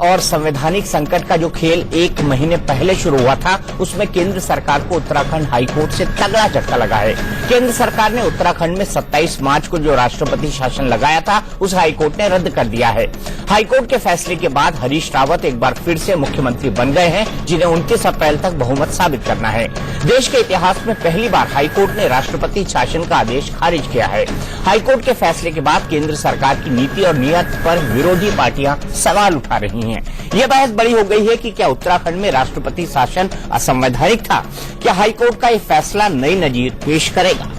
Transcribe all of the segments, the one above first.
और संवैधानिक संकट का जो खेल 1 महीने पहले शुरू हुआ था, उसमें केंद्र सरकार को उत्तराखंड हाईकोर्ट से तगड़ा झटका लगा है। केंद्र सरकार ने उत्तराखंड में 27 मार्च को जो राष्ट्रपति शासन लगाया था, उस हाईकोर्ट ने रद्द कर दिया है। हाईकोर्ट के फैसले के बाद हरीश रावत एक बार फिर से मुख्यमंत्री बन गए हैं, जिन्हें 29 अप्रैल तक बहुमत साबित करना है। देश के इतिहास में पहली बार हाईकोर्ट ने राष्ट्रपति शासन का आदेश खारिज किया है। हाईकोर्ट के फैसले के बाद केंद्र सरकार की नीति और नीयत पर विरोधी पार्टियां सवाल उठा रही हैं। यह बहस बड़ी हो गई है कि क्या उत्तराखंड में राष्ट्रपति शासन असंवैधानिक था? क्या हाईकोर्ट का यह फैसला नई नजीर पेश करेगा?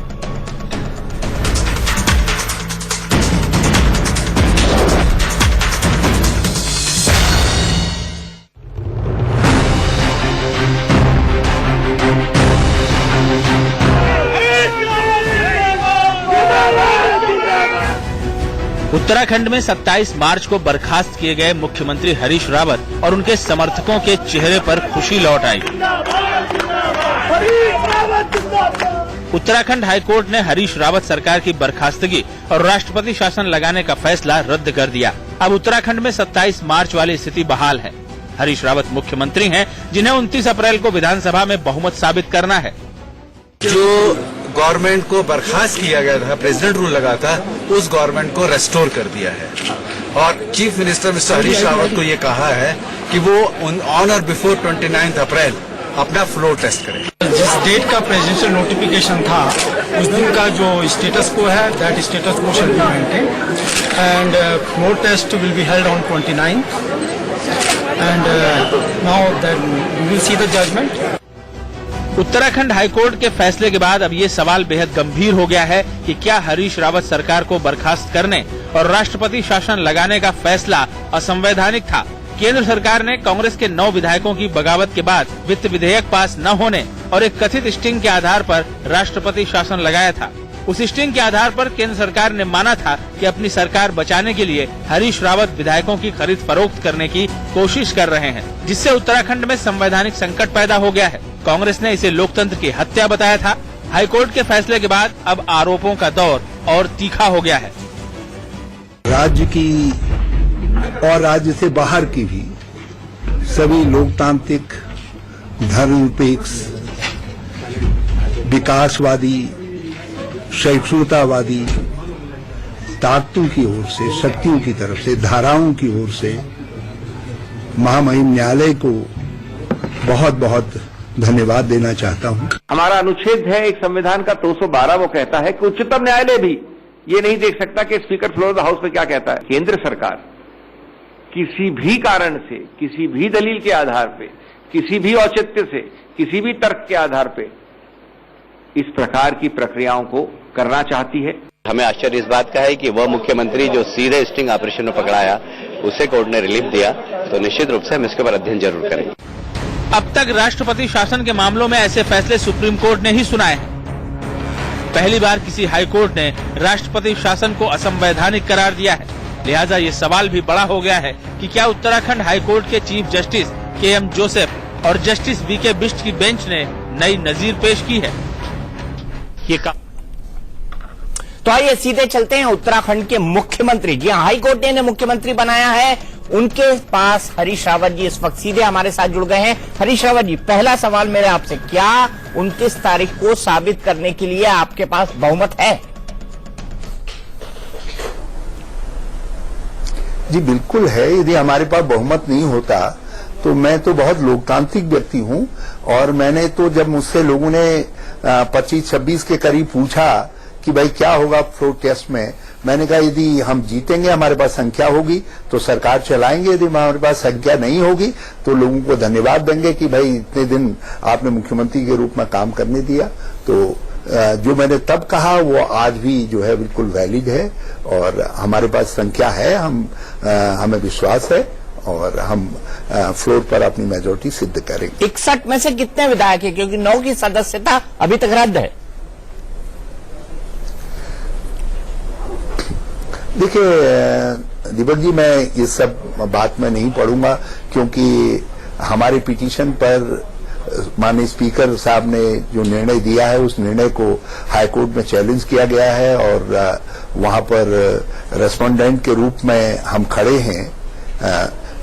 उत्तराखंड में 27 मार्च को बर्खास्त किए गए मुख्यमंत्री हरीश रावत और उनके समर्थकों के चेहरे पर खुशी लौट आई। उत्तराखंड हाईकोर्ट ने हरीश रावत सरकार की बर्खास्तगी और राष्ट्रपति शासन लगाने का फैसला रद्द कर दिया। अब उत्तराखंड में 27 मार्च वाली स्थिति बहाल है। हरीश रावत मुख्यमंत्री हैं, जिन्हें 29 अप्रैल को विधानसभा में बहुमत साबित करना है। जो गवर्नमेंट को बर्खास्त किया गया था, प्रेसिडेंट रूल लगा था, उस गवर्नमेंट को रेस्टोर कर दिया है। और chief minister mister Harish Rawat को ये कहा है कि वो ऑन और बिफोर 29 अप्रैल अपना फ्लोर टेस्ट करें। जिस डेट का प्रेसिडेंशियल नोटिफिकेशन था, उस दिन का जो स्टेटस को है, दैट स्टेटस को shall be maintain and floor test will be held on 29 and now that we will see the judgement. Uttarakhand high court के फैसले के बाद अब ये सवाल बेहद गंभीर हो गया है कि क्या हरीश रावत सरकार को बर्खास्त करने और राष्ट्रपति शासन लगाने का फैसला असंवैधानिक था। केंद्र सरकार ने कांग्रेस के 9 विधायकों की बगावत के बाद वित्त विधेयक पास न होने और एक कथित स्टिंग के आधार पर राष्ट्रपति शासन लगाया था। उस स्टिंग के आधार पर केंद्र सरकार ने माना था कि अपनी सरकार बचाने के लिए हरीश रावत विधायकों की खरीद फरोख्त करने की कोशिश कर रहे हैं, जिससे उत्तराखंड में संवैधानिक संकट पैदा हो गया है। कांग्रेस ने इसे लोकतंत्र की हत्या बताया था। हाईकोर्ट के फैसले के बाद अब आरोपों का दौर और तीखा हो गया है। राज्य की और राज्य से बाहर की भी सभी लोकतांत्रिक, धर्मनिरपेक्ष, विकासवादी, सहिष्णुतावादी ताकतों की ओर से, शक्तियों की तरफ से, धाराओं की ओर से महामहिम न्यायालय को बहुत बहुत धन्यवाद देना चाहता हूं। हमारा अनुच्छेद है एक संविधान का 212, वो कहता है कि उच्चतम न्यायालय भी ये नहीं देख सकता कि speaker floor of the house में क्या कहता है। केंद्र सरकार किसी भी कारण से, किसी भी दलील के आधार पे, किसी भी औचित्य से, किसी भी तर्क के आधार पे इस प्रकार की प्रक्रियाओं को करना चाहती है। हमें आश्चर्य इस बात का है कि वह मुख्यमंत्री जो सीधे स्टिंग ऑपरेशन में पकड़ाया, उसे कोर्ट ने रिलीफ दिया, तो निश्चित रूप से हम इसके ऊपर अध्ययन जरूर करेंगे। अब तक राष्ट्रपति शासन के मामलों में ऐसे फैसले सुप्रीम कोर्ट ने ही सुनाए हैं। पहली बार किसी हाई कोर्ट ने राष्ट्रपति शासन को असंवैधानिक करार दिया है। लिहाजा ये सवाल भी बड़ा हो गया है कि क्या उत्तराखंड हाई कोर्ट के चीफ जस्टिस KM जोसेफ और जस्टिस BK बिष्ट की बेंच ने नई नजीर पेश की है। तो आइए सीधे चलते हैं उत्तराखंड के मुख्यमंत्री, जी हाईकोर्ट ने इन्हें मुख्यमंत्री बनाया है, उनके पास हरीश रावत जी इस वक्त सीधे हमारे साथ जुड़ गए हैं। हरीश रावत जी, पहला सवाल मेरा आपसे, क्या 29 तारीख को साबित करने के लिए आपके पास बहुमत है? जी बिल्कुल है। यदि हमारे पास बहुमत नहीं होता तो मैं तो बहुत लोकतांत्रिक व्यक्ति हूं, और मैंने तो जब मुझसे लोगों ने 25-26 के करीब पूछा कि भाई क्या होगा फ्लोर टेस्ट में, मैंने कहा यदि हम जीतेंगे, हमारे पास संख्या होगी तो सरकार चलाएंगे, यदि हमारे पास संख्या नहीं होगी तो लोगों को धन्यवाद देंगे कि भाई इतने दिन आपने मुख्यमंत्री के रूप में काम करने दिया। तो जो मैंने तब कहा वो आज भी जो है बिल्कुल वैलिड है, और हमारे पास संख्या है, हमें विश्वास है, और हम फ्लोर पर अपनी मेजोरिटी सिद्ध करेंगे। 61 में से कितने विधायक है, क्योंकि 9 की सदस्यता अभी तक रद्द है? देखिए दीपक जी, मैं इस सब बात में नहीं पढ़ूंगा, क्योंकि हमारे पिटीशन पर माननीय स्पीकर साहब ने जो निर्णय दिया है, उस निर्णय को हाईकोर्ट में चैलेंज किया गया है, और वहां पर रेस्पोंडेंट के रूप में हम खड़े हैं।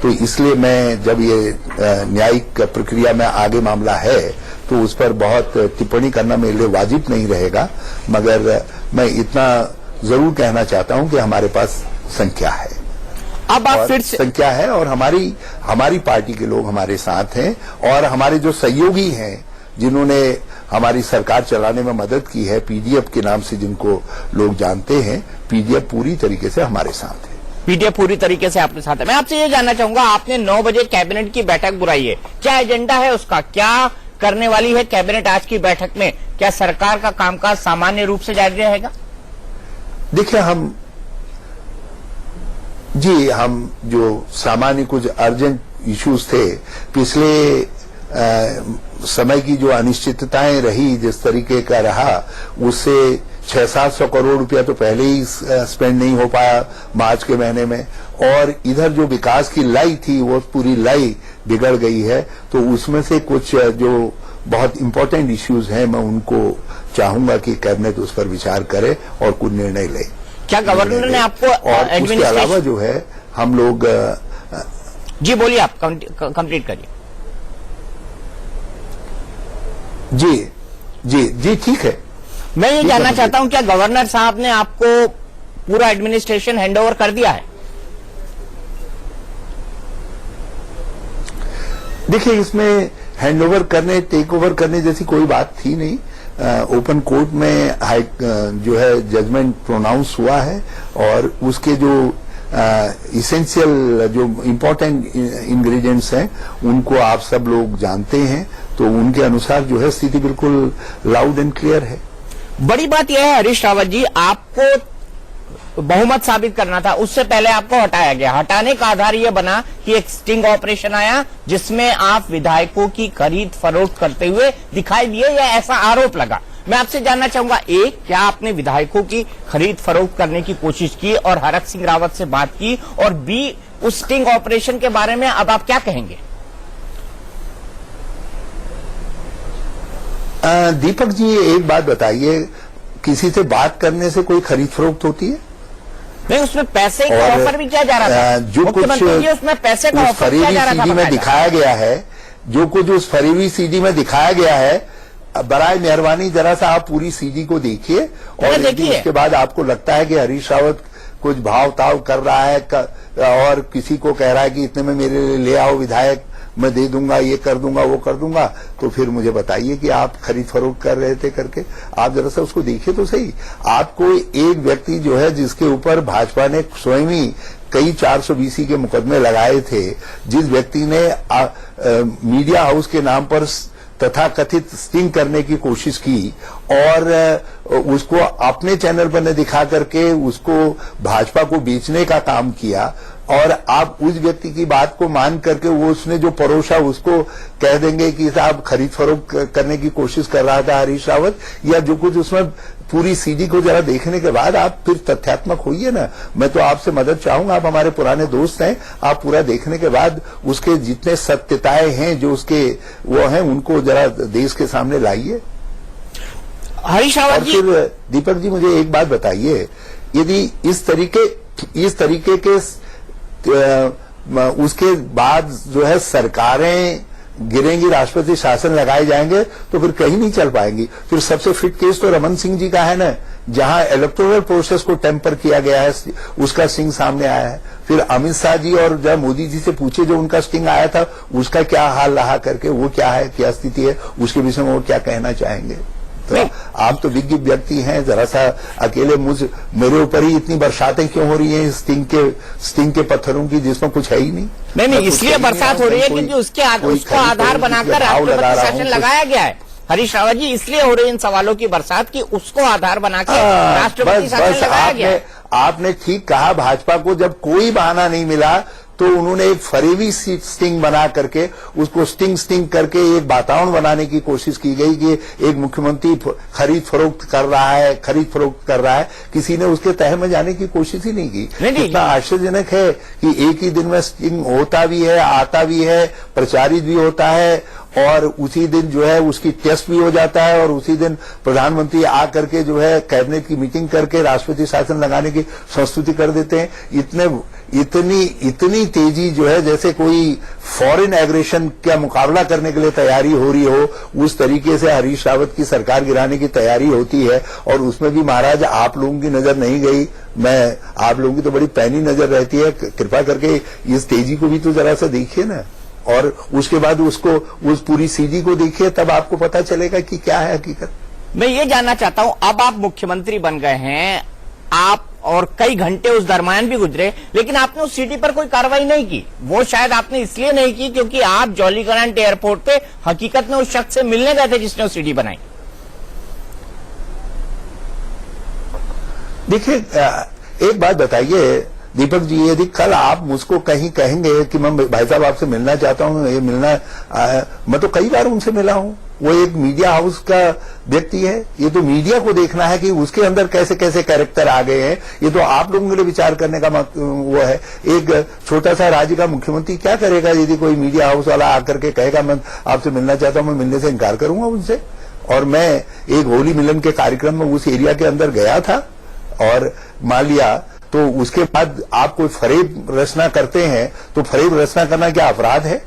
तो इसलिए मैं जब ये न्यायिक प्रक्रिया में आगे मामला है तो उस पर बहुत टिप्पणी करना मेरे लिए वाजिब नहीं रहेगा, मगर मैं इतना जरूर कहना चाहता हूं कि हमारे पास संख्या है। अब आप फिर से संख्या है और हमारी पार्टी के लोग हमारे साथ हैं और हमारे जो सहयोगी हैं जिन्होंने हमारी सरकार चलाने में मदद की है, पीडीएफ के नाम से जिनको लोग जानते हैं, पीडीएफ पूरी तरीके से हमारे साथ है। पीडीएफ पूरी तरीके से आपके साथ है। मैं आपसे ये जानना चाहूंगा, आपने 9 बजे कैबिनेट की बैठक बुलाई है, क्या एजेंडा है उसका, क्या करने वाली है कैबिनेट आज की बैठक में? क्या सरकार का कामकाज सामान्य रूप से जारी रहेगा? देखिए, हम जो सामान्य कुछ अर्जेंट इश्यूज थे, पिछले समय की जो अनिश्चितताएं रही, जिस तरीके का रहा, उससे 600-700 करोड़ रुपया तो पहले ही स्पेंड नहीं हो पाया मार्च के महीने में, और इधर जो विकास की लाई थी वो पूरी लाई बिगड़ गई है। तो उसमें से कुछ जो बहुत इंपॉर्टेंट इश्यूज हैं, मैं उनको चाहूंगा कि कैबिनेट उस पर विचार करे और कुछ निर्णय ले। क्या गवर्नर ने आपको और उसके अलावा जो है हम लोग जी बोलिए, आप कंप्लीट करिए। जी ठीक है। मैं ये जानना चाहता हूं, क्या गवर्नर साहब ने आपको पूरा एडमिनिस्ट्रेशन हैंडओवर कर दिया है? देखिए, इसमें हैंडओवर करने, टेक ओवर करने जैसी कोई बात थी नहीं। ओपन कोर्ट में जो है जजमेंट प्रोनाउंस हुआ है और उसके जो इसेंशियल जो इम्पोर्टेंट इंग्रेडिएंट्स हैं उनको आप सब लोग जानते हैं, तो उनके अनुसार जो है स्थिति बिल्कुल लाउड एंड क्लियर है। बड़ी बात यह है हरीश रावत जी, आपको बहुमत साबित करना था, उससे पहले आपको हटाया गया। हटाने का आधार यह बना कि एक स्टिंग ऑपरेशन आया जिसमें आप विधायकों की खरीद फरोख्त करते हुए दिखाई दिए, या ऐसा आरोप लगा। मैं आपसे जानना चाहूंगा, एक, क्या आपने विधायकों की खरीद फरोख्त करने की कोशिश की और हरक सिंह रावत से बात की, और बी, उस स्टिंग ऑपरेशन के बारे में अब आप क्या कहेंगे? दीपक जी, एक बात बताइए, किसी से बात करने से कोई खरीद फरोख्त होती है? नहीं, उसमें पैसे का ऑफर भी किया जा रहा था। जो कुछ उसमें पैसे का ऑफर किया जा रहा था, सीडी में दिखाया गया है, जो कुछ उस फरीवी सीडी में दिखाया गया है, बराए मेहरबानी जरा सा आप पूरी सीडी को देखिए, और यदि उसके बाद आपको लगता है कि हरीश रावत कुछ भाव ताव कर रहा है और किसी को कह रहा है कि इतने में मेरे लिए ले आओ विधायक, मैं दे दूंगा, ये कर दूंगा, वो कर दूंगा, तो फिर मुझे बताइए कि आप खरीद फरोख्त कर रहे थे करके। आप जरा सा उसको देखिए तो सही। आपको एक व्यक्ति जो है जिसके ऊपर भाजपा ने स्वयं ही कई 420 के मुकदमे लगाए थे, जिस व्यक्ति ने मीडिया हाउस के नाम पर तथाकथित स्टिंग करने की कोशिश की और उसको अपने चैनल पर न दिखा करके उसको भाजपा को बेचने का काम किया, और आप उस व्यक्ति की बात को मान करके वो उसने जो परोसा उसको कह देंगे कि साहब खरीद फरोख्त करने की कोशिश कर रहा था हरीश रावत, या जो कुछ उसमें पूरी सीडी को जरा देखने के बाद आप फिर तथ्यात्मक होइए ना। मैं तो आपसे मदद चाहूंगा, आप हमारे पुराने दोस्त हैं, आप पूरा देखने के बाद उसके जितने सत्यताएं हैं जो उसके वो हैं उनको जरा देश के सामने लाइए। हरीश रावत जी, फिर दीपक जी मुझे एक बात बताइए, यदि इस तरीके के उसके बाद जो है सरकारें गिरेंगी, राष्ट्रपति शासन लगाए जाएंगे, तो फिर कहीं नहीं चल पाएंगी। फिर सबसे फिट केस तो रमन सिंह जी का है ना, जहां इलेक्टोरल प्रोसेस को टेम्पर किया गया है, उसका स्टिंग सामने आया है। फिर अमित शाह जी और जब मोदी जी से पूछे जो उनका स्टिंग आया था उसका क्या हाल रहा करके, वो क्या है, क्या स्थिति है, उसके विषय में वो क्या कहना चाहेंगे? तो आप तो विज्ञ व्यक्ति हैं, जरा सा अकेले मेरे ऊपर ही इतनी बरसातें क्यों हो रही हैं स्टिंग के पत्थरों की, जिसमें कुछ है ही नहीं? नहीं, इसलिए बरसात हो रही है क्योंकि उसको आधार बनाकर राष्ट्रपति शासन लगाया गया है। हरीश रावत जी, इसलिए हो रही इन सवालों की बरसात की उसको आधार बनाकर राष्ट्रपति शासन लगाया गया है। आपने ठीक कहा, भाजपा को जब कोई बहाना नहीं मिला तो उन्होंने एक फरेबी स्टिंग बना करके उसको स्टिंग करके एक वातावरण बनाने की कोशिश की गई कि एक मुख्यमंत्री खरीद फरोख्त कर रहा है। किसी ने उसके तह में जाने की कोशिश ही नहीं की। इतना आश्चर्यजनक है कि एक ही दिन में स्टिंग होता भी है, आता भी है, प्रचारित भी होता है, और उसी दिन जो है उसकी टेस्ट भी हो जाता है, और उसी दिन प्रधानमंत्री आ करके जो है कैबिनेट की मीटिंग करके राष्ट्रपति शासन लगाने की संस्तुति कर देते हैं। इतनी तेजी जो है, जैसे कोई फॉरेन एग्रेशन का मुकाबला करने के लिए तैयारी हो रही हो, उस तरीके से हरीश रावत की सरकार गिराने की तैयारी होती है। और उसमें भी महाराज आप लोगों की नजर नहीं गई, आप लोगों की तो बड़ी पैनी नजर रहती है। कृपा करके इस तेजी को भी तो जरा सा देखिए ना, और उसके बाद उसको उस पूरी सीडी को देखिए, तब आपको पता चलेगा कि क्या है हकीकत। मैं ये जानना चाहता हूं, अब आप मुख्यमंत्री बन गए हैं, आप और कई घंटे उस दरमियान भी गुजरे, लेकिन आपने उस सीडी पर कोई कार्रवाई नहीं की। वो शायद आपने इसलिए नहीं की क्योंकि आप जॉलीग्रांट एयरपोर्ट पे हकीकत में उस शख्स से मिलने गए थे जिसने वो सीडी बनाई। देखिए, एक बात बताइए दीपक जी, यदि कल आप मुझको कहीं कहेंगे कि मैं भाई साहब आपसे मिलना चाहता हूं, ये मैं तो कई बार उनसे मिला हूं। वो एक मीडिया हाउस का व्यक्ति है, ये तो मीडिया को देखना है कि उसके अंदर कैसे कैसे कैरेक्टर आ गए हैं, ये तो आप लोगों के लिए विचार करने का वो है। एक छोटा सा राज्य का मुख्यमंत्री क्या करेगा यदि कोई मीडिया हाउस वाला आकर के कहेगा मैं आपसे मिलना चाहता हूं, मैं मिलने से इनकार करूंगा उनसे। और मैं एक होली मिलन के कार्यक्रम में उस एरिया के अंदर गया था और मान लिया, तो उसके बाद आप कोई फरेब रचना करते हैं, तो फरेब रचना करना क्या अपराध है?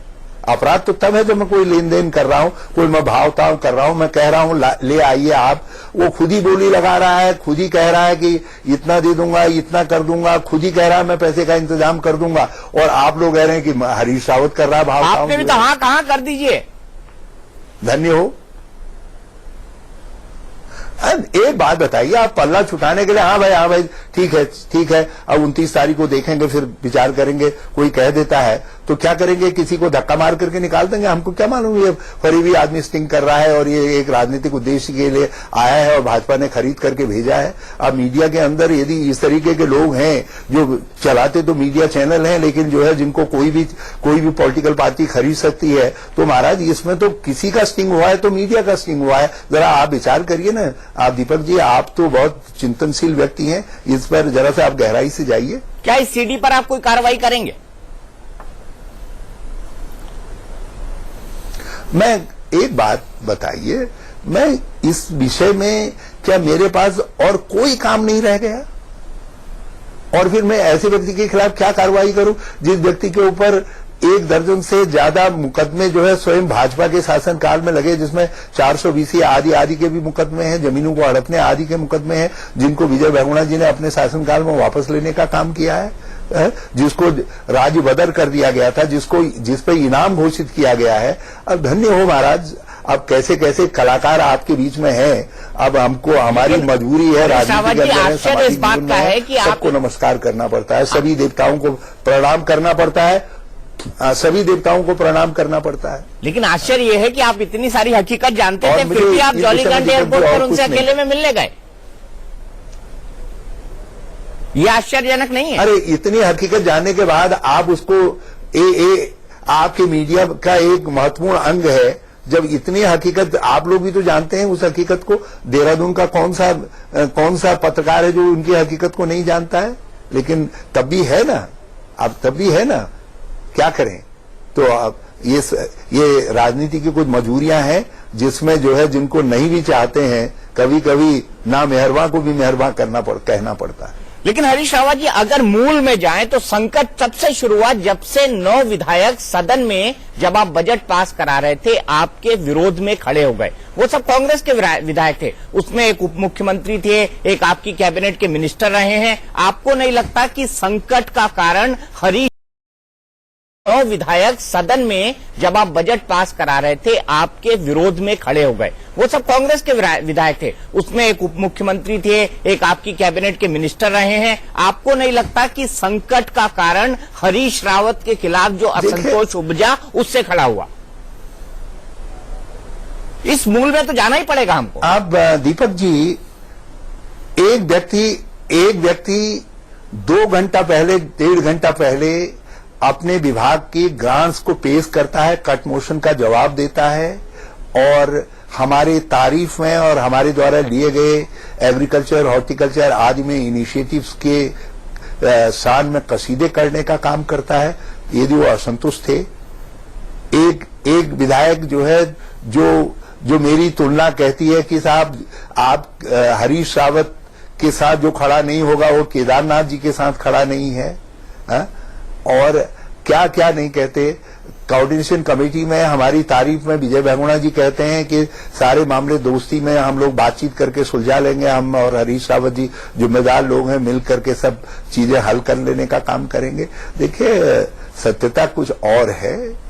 अपराध तो तब है जब मैं कोई लेन देन कर रहा हूं, कोई मैं भावताव कर रहा हूं, मैं कह रहा हूं ले आइए आप, वो खुद ही बोली लगा रहा है, खुद ही कह रहा है कि इतना दे दूंगा, इतना कर दूंगा, खुद ही कह रहा है मैं पैसे का इंतजाम कर दूंगा, और आप लोग कह रहे हैं कि हरीश रावत कर रहा है भावताव। आपने भी तो हाँ कहाँ कर दीजिए। धन्य हो। एक बात बताइए, आप पल्ला छुटाने के लिए हाँ भाई ठीक है, अब 29 तारीख को देखेंगे, फिर विचार करेंगे, कोई कह देता है तो क्या करेंगे, किसी को धक्का मार करके निकाल देंगे? हमको क्या मालूम ये फरीबी आदमी स्टिंग कर रहा है और ये एक राजनीतिक उद्देश्य के लिए आया है और भाजपा ने खरीद करके भेजा है। अब मीडिया के अंदर यदि इस तरीके के लोग हैं जो चलाते तो मीडिया चैनल हैं, लेकिन जो है जिनको कोई भी पॉलिटिकल पार्टी खरीद सकती है, तो महाराज इसमें तो किसी का स्टिंग हुआ है तो मीडिया का स्टिंग हुआ है। जरा आप विचार करिए ना। आप दीपक जी, आप तो बहुत चिंतनशील व्यक्ति हैं, इस पर जरा से आप गहराई से जाइए। क्या इस सीडी पर आप कोई कार्रवाई करेंगे? मैं एक बात बताइए, मैं इस विषय में क्या मेरे पास और कोई काम नहीं रह गया? और फिर मैं ऐसे व्यक्ति के खिलाफ क्या कार्रवाई करूं जिस व्यक्ति के ऊपर 1 दर्जन से ज्यादा मुकदमे जो है स्वयं भाजपा के शासनकाल में लगे, जिसमें 420 आदि के भी मुकदमे हैं, जमीनों को हड़पने आदि के मुकदमे हैं, जिनको विजय बहुगुणा जी ने अपने शासनकाल में वापस लेने का काम किया है, जिसको राज्य बदर कर दिया गया था, जिस पे इनाम घोषित किया गया है। अब धन्य हो महाराज, अब कैसे कैसे कलाकार आपके बीच में हैं। अब हमको हमारी मजबूरी है, राजनीति के अंदर सामाजिक जीवन में है, सबको नमस्कार करना पड़ता है, सभी देवताओं को प्रणाम करना पड़ता है, सभी देवताओं को प्रणाम करना पड़ता है। लेकिन आश्चर्य यह है कि आप इतनी सारी हकीकत जानते थे, फिर भी आप जॉलीग्रांट एयरपोर्ट पर उनसे अकेले में मिलने गए। ये आश्चर्यजनक नहीं है? अरे इतनी हकीकत जानने के बाद आप उसको आपके मीडिया का एक महत्वपूर्ण अंग है। जब इतनी हकीकत आप लोग भी तो जानते हैं, उस हकीकत को देहरादून का कौन सा पत्रकार है जो उनकी हकीकत को नहीं जानता है? लेकिन तब भी है ना, अब तब भी है ना, क्या करें? तो अब ये राजनीति की कुछ मजबूरियां हैं, जिसमें जो है जिनको नहीं भी चाहते हैं, कभी कभी ना मेहरबान को भी मेहरबान कहना पड़ता है। लेकिन हरीश रावत जी, अगर मूल में जाएं तो संकट तब से शुरुआत जब से 9 विधायक सदन में जब आप बजट पास करा रहे थे आपके विरोध में खड़े हो गए। वो सब कांग्रेस के विधायक थे, उसमें एक उप मुख्यमंत्री थे, एक आपकी कैबिनेट के मिनिस्टर रहे हैं। आपको नहीं लगता कि संकट का कारण हरीश 9 विधायक सदन में जब आप बजट पास करा रहे थे आपके विरोध में खड़े हो गए? वो सब कांग्रेस के विधायक थे, उसमें एक उप मुख्यमंत्री थे, एक आपकी कैबिनेट के मिनिस्टर रहे हैं। आपको नहीं लगता कि संकट का कारण हरीश रावत के खिलाफ जो असंतोष उपजा उससे खड़ा हुआ? इस मूल में तो जाना ही पड़ेगा हमको। अब दीपक जी, एक व्यक्ति 2 घंटा पहले, 1.5 घंटा पहले अपने विभाग की ग्रांट्स को पेश करता है, कट मोशन का जवाब देता है, और हमारे तारीफ में और हमारे द्वारा लिए गए एग्रीकल्चर, हॉर्टिकल्चर आदि में इनिशिएटिव्स के शान में कसीदे करने का काम करता है। यदि वो असंतुष्ट थे, एक विधायक जो है जो मेरी तुलना कहती है कि साहब आप हरीश रावत के साथ जो खड़ा नहीं होगा वो केदारनाथ जी के साथ खड़ा नहीं है। और क्या क्या नहीं कहते। कोऑर्डिनेशन कमेटी में हमारी तारीफ में विजय बहुगुणा जी कहते हैं कि सारे मामले दोस्ती में हम लोग बातचीत करके सुलझा लेंगे, हम और हरीश रावत जी जिम्मेदार लोग हैं, मिल करके सब चीजें हल कर लेने का काम करेंगे। देखिए, सत्यता कुछ और है,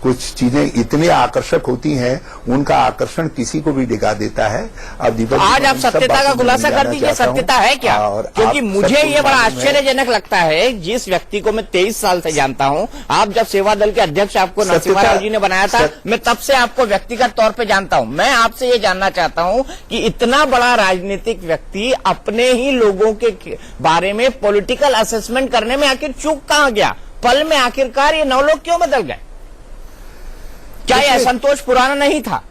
कुछ चीजें इतनी आकर्षक होती हैं, उनका आकर्षण किसी को भी डिगा देता है। अब दीपक, आज आप सत्यता का खुलासा कर दीजिए, सत्यता है क्या? क्योंकि मुझे ये बड़ा आश्चर्यजनक लगता है, जिस व्यक्ति को मैं 23 साल से जानता हूं, आप जब सेवा दल के अध्यक्ष आपको नरसिम्हा राव जी ने बनाया था, मैं तब से आपको व्यक्तिगत तौर पे जानता हूं। मैं आपसे ये जानना चाहता हूं कि इतना बड़ा राजनीतिक व्यक्ति अपने ही लोगों के बारे में पॉलिटिकल असेसमेंट करने में आखिर चूक कहां गया? पल में आखिरकार ये 9 लोग क्यों बदल गए? क्या यह असंतोष पुराना नहीं था?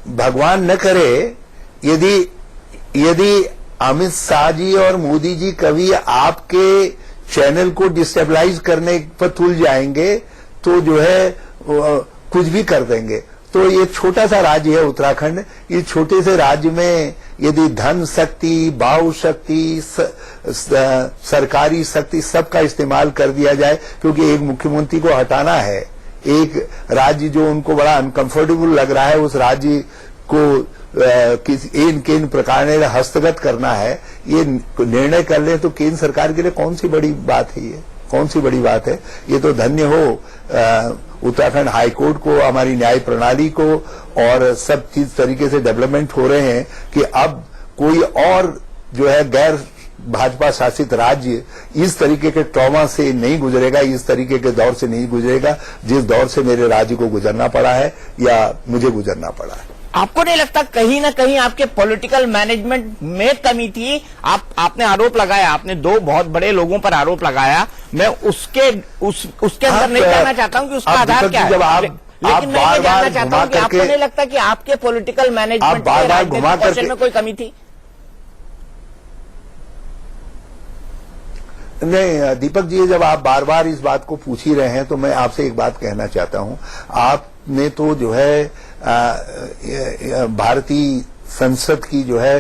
भगवान न करे यदि अमित शाह जी और मोदी जी कभी आपके चैनल को डिस्टेबलाइज करने पर तुल जाएंगे तो जो है कुछ भी कर देंगे। तो ये छोटा सा राज्य है उत्तराखंड, इस छोटे से राज्य में यदि धन शक्ति, भाव शक्ति, सरकारी शक्ति सबका इस्तेमाल कर दिया जाए, क्योंकि एक मुख्यमंत्री को हटाना है, एक राज्य जो उनको बड़ा अनकंफर्टेबल लग रहा है, उस राज्य को किन प्रकार ने हस्तगत करना है, ये निर्णय कर ले, तो केंद्र सरकार के लिए कौन सी बड़ी बात है? ये कौन सी बड़ी बात है? ये तो धन्य हो उत्तराखंड हाईकोर्ट को, हमारी न्याय प्रणाली को, और सब चीज तरीके से डेवलपमेंट हो रहे हैं कि अब कोई और जो है गैर भाजपा शासित राज्य इस तरीके के ट्रॉमा से नहीं गुजरेगा, इस तरीके के दौर से नहीं गुजरेगा जिस दौर से मेरे राज्य को गुजरना पड़ा है या मुझे गुजरना पड़ा है। आपको नहीं लगता कहीं ना कहीं आपके पॉलिटिकल मैनेजमेंट में कमी थी? आपने आरोप लगाया, आपने 2 बहुत बड़े लोगों पर आरोप लगाया, मैं उसके अंदर नहीं जानना चाहता हूं कि उसका आधार क्या है, लेकिन मैं ये जानना चाहता हूं कि आपको नहीं लगता कि आपके पॉलिटिकल मैनेजमेंट में कोई कमी थी? नहीं दीपक जी, जब आप बार बार इस बात को पूछ ही रहे हैं तो मैं आपसे एक बात कहना चाहता हूं। आपने तो जो है भारतीय संसद की जो है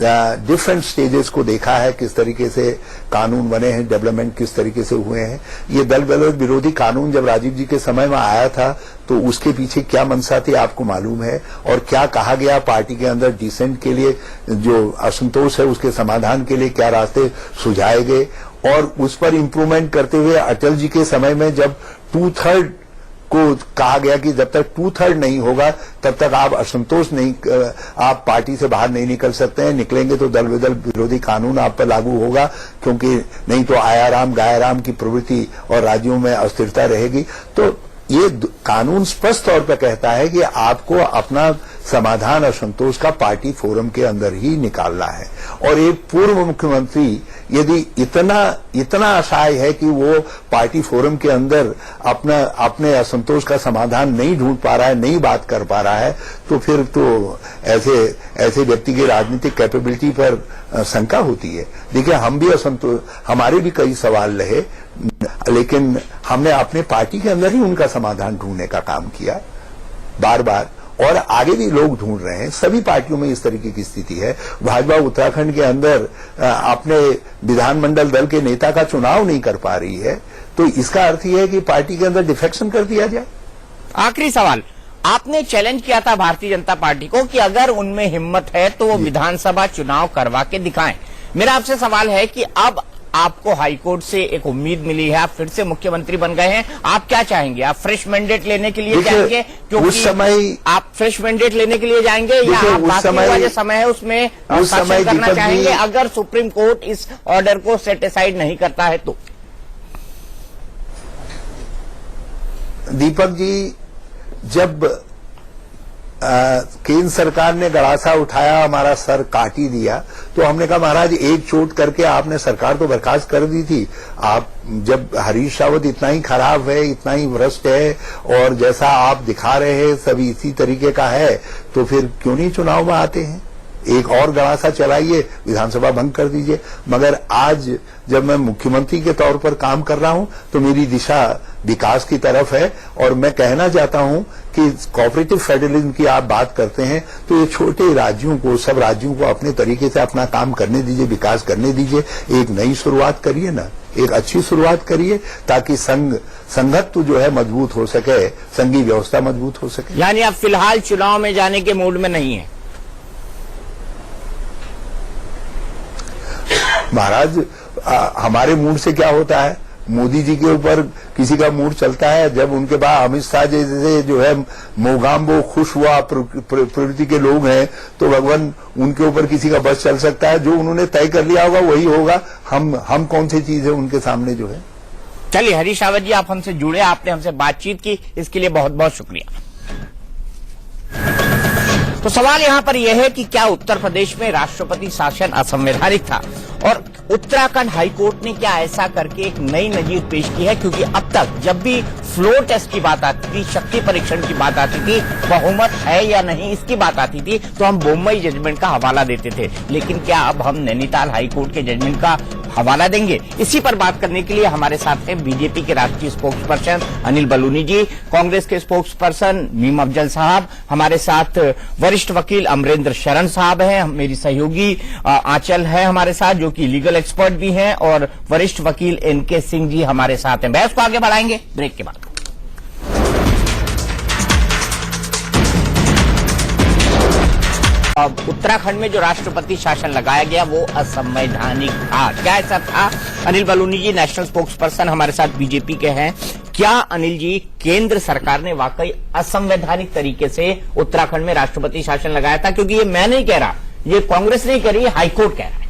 डिफरेंट स्टेजेस को देखा है, किस तरीके से कानून बने हैं, डेवलपमेंट किस तरीके से हुए हैं। ये दल विरोधी कानून जब राजीव जी के समय में आया था तो उसके पीछे क्या मंशा थी आपको मालूम है, और क्या कहा गया पार्टी के अंदर डिसेंट के लिए, जो असंतोष है उसके समाधान के लिए क्या रास्ते सुझाए गए, और उस पर इम्प्रूवमेंट करते हुए अटल जी के समय में जब 2/3 को कहा गया कि जब तक 2/3 नहीं होगा तब तक आप असंतोष नहीं, आप पार्टी से बाहर नहीं निकल सकते हैं, निकलेंगे तो दल विरोधी कानून आप पर लागू होगा, क्योंकि नहीं तो आयाराम गायाराम की प्रवृत्ति और राज्यों में अस्थिरता रहेगी। तो ये कानून स्पष्ट तौर पर कहता है कि आपको अपना समाधान असंतोष का पार्टी फोरम के अंदर ही निकालना है, और एक पूर्व मुख्यमंत्री यदि इतना असहाय है कि वो पार्टी फोरम के अंदर अपने असंतोष का समाधान नहीं ढूंढ पा रहा है, नहीं बात कर पा रहा है, तो फिर तो ऐसे व्यक्ति की राजनीतिक कैपेबिलिटी पर शंका होती है। देखिए, हम भी असंतोष, हमारे भी कई सवाल रहे, लेकिन हमने अपने पार्टी के अंदर ही उनका समाधान ढूंढने का काम किया बार बार, और आगे भी लोग ढूंढ रहे हैं। सभी पार्टियों में इस तरीके की स्थिति है। भाजपा उत्तराखंड के अंदर अपने विधानमंडल दल के नेता का चुनाव नहीं कर पा रही है, तो इसका अर्थ यह है कि पार्टी के अंदर डिफेक्शन कर दिया जाए। आखिरी सवाल, आपने चैलेंज किया था भारतीय जनता पार्टी को कि अगर उनमें हिम्मत है तो वो विधानसभा चुनाव करवा के दिखाएं। मेरा आपसे सवाल है कि अब आपको हाईकोर्ट से एक उम्मीद मिली है, आप फिर से मुख्यमंत्री बन गए हैं, आप क्या चाहेंगे? आप फ्रेश मैंडेट लेने के लिए जाएंगे? क्योंकि उस समय आप फ्रेश मैंडेट लेने के लिए जाएंगे, या आप बाकी वाला जो समय है उसमें शासन करना चाहेंगे अगर सुप्रीम कोर्ट इस ऑर्डर को सेटिसाइड नहीं करता है तो? दीपक जी, जब केंद्र सरकार ने गड़ासा उठाया, हमारा सर काट ही दिया, तो हमने कहा महाराज एक चोट करके आपने सरकार तो बर्खास्त कर दी थी, आप जब हरीश रावत इतना ही खराब है, इतना ही भ्रष्ट है, और जैसा आप दिखा रहे हैं सभी इसी तरीके का है, तो फिर क्यों नहीं चुनाव में आते हैं? एक और गड़ासा चलाइए, विधानसभा भंग कर दीजिए। मगर आज जब मैं मुख्यमंत्री के तौर पर काम कर रहा हूं तो मेरी दिशा विकास की तरफ है, और मैं कहना चाहता हूं कि कोऑपरेटिव फेडरलिज्म की आप बात करते हैं, तो ये छोटे राज्यों को, सब राज्यों को अपने तरीके से अपना काम करने दीजिए, विकास करने दीजिए। एक नई शुरुआत करिए ना, एक अच्छी शुरुआत करिए, ताकि संघत्व जो है मजबूत हो सके, संघीय व्यवस्था मजबूत हो सके। यानी आप फिलहाल चुनाव में जाने के मूड में नहीं है? महाराज, हमारे मूड से क्या होता है? मोदी जी के ऊपर किसी का मूड चलता है? जब उनके बाद अमित शाह जैसे जो है मोगाम्बो खुश हुआ प्रवृत्ति के लोग हैं, तो भगवान उनके ऊपर किसी का बस चल सकता है? जो उन्होंने तय कर लिया होगा वही होगा। हम कौन सी चीज है उनके सामने जो है। चलिए हरीश रावत जी, आप हमसे जुड़े, आपने हमसे बातचीत की, इसके लिए बहुत बहुत शुक्रिया। तो सवाल यहां पर यह है कि क्या उत्तर प्रदेश में राष्ट्रपति शासन असंवैधानिक था, और उत्तराखंड हाईकोर्ट ने क्या ऐसा करके एक नई नजीर पेश की है? क्योंकि अब तक जब भी फ्लोर टेस्ट की बात आती थी, शक्ति परीक्षण की बात आती थी, बहुमत है या नहीं इसकी बात आती थी, तो हम बम्बई जजमेंट का हवाला देते थे। लेकिन क्या अब हम नैनीताल हाईकोर्ट के जजमेंट का हवाला देंगे? इसी पर बात करने के लिए हमारे साथ हैं बीजेपी के राष्ट्रीय स्पोक्स पर्सन अनिल बलूनी जी, कांग्रेस के स्पोक्स पर्सन मीम अफजल साहब, हमारे साथ वरिष्ठ वकील अमरेंद्र शरण साहब हैं, मेरी सहयोगी आंचल है हमारे साथ जो कि लीगल एक्सपर्ट भी हैं, और वरिष्ठ वकील एनके सिंह जी हमारे साथ हैं। बहस को आगे बढ़ाएंगे ब्रेक के बाद। उत्तराखंड में जो राष्ट्रपति शासन लगाया गया वो असंवैधानिक था। क्या ऐसा था? अनिल बलूनी जी नेशनल स्पोक्स पर्सन हमारे साथ बीजेपी के हैं। क्या अनिल जी, केंद्र सरकार ने वाकई असंवैधानिक तरीके से उत्तराखंड में राष्ट्रपति शासन लगाया था? क्योंकि ये मैं नहीं कह रहा, ये कांग्रेस नहीं कह रही, हाईकोर्ट कह रहा है।